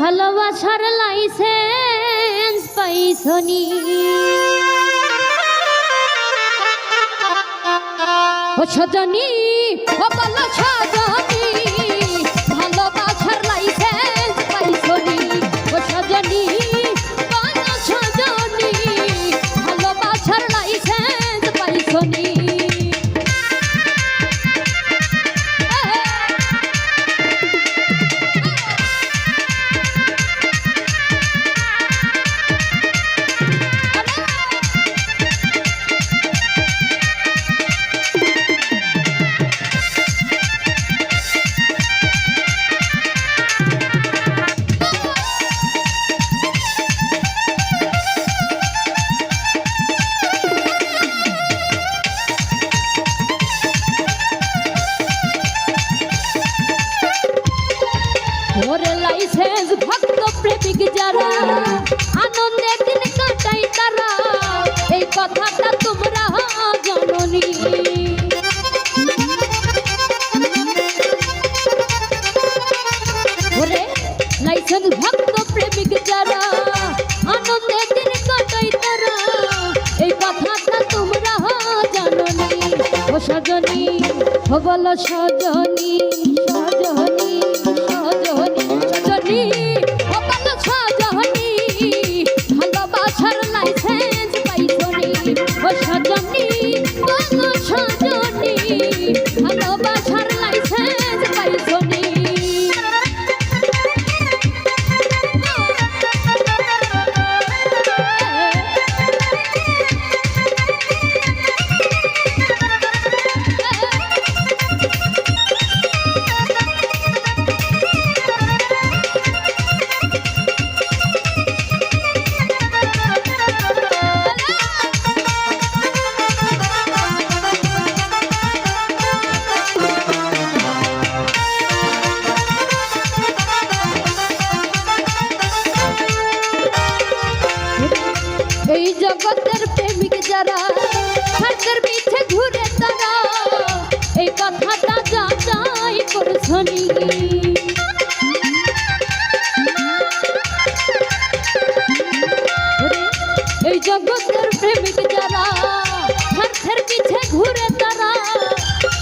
ভালোবাসার লাইসেন্স পাইছনি ও সজনী ও বলো সজনী ভালোবাসার লাইসেন্স পাইছনি ও সজনী বলো সজনী ভালোবাসার লাইসেন্স পাইছনি ওরে লাইসেন্স ভক্ত প্রেমিক যারা আনন্দে দিন কাটাই তারা এই কথাটা তোমরা জানোনি ওরে লাইসেন্স ভক্ত প্রেমিক যারা আনন্দে দিন কাটাই তারা এই কথাটা তোমরা জানোনি ও সজনী ও বলো সজনী সজনী সজনী ও বলো সজনী ভালোবাসার লাইসেন্স পাইছনি ও সজনী বলো সজনী ভালোবাসার লাইসেন্স পাইছনি এই জগতের প্রেমিক যারা স্বার্থের পিছে ঘুরে তারা এই কথাটা যাচাই করছনি এই জগতের প্রেমিক যারা স্বার্থের পিছে ঘুরে তারা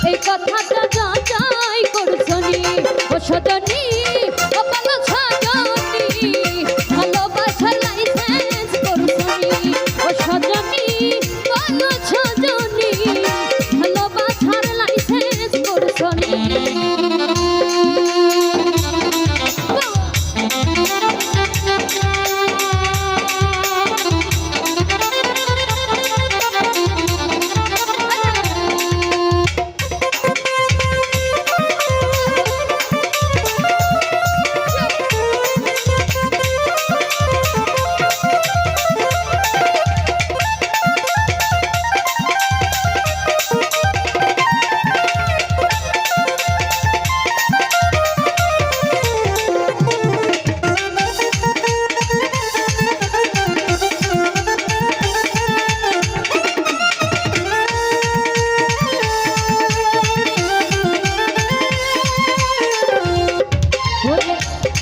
এই কথাটা যাচাই করছনি ও সজনী ও বলো সজনী ভালোবাসার লাইসেন্স ও সজনী বলো সজনী ভালোবাসার লাইসেন্স করছনি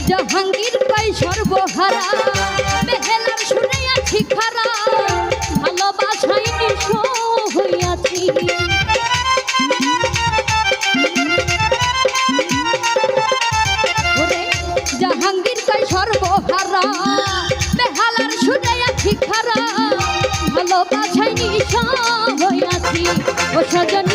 জাহাঙ্গীর পাই সর্বহারা বেহেলার শুনে আছি খারা ভালোবাসায় নিঃস্ব হইয়াছি জাহাঙ্গীর পাই সর্বহারা বেহালার শুনে আছি খারা ভালোবাসায় নিঃস্ব হইয়াছি ও সজন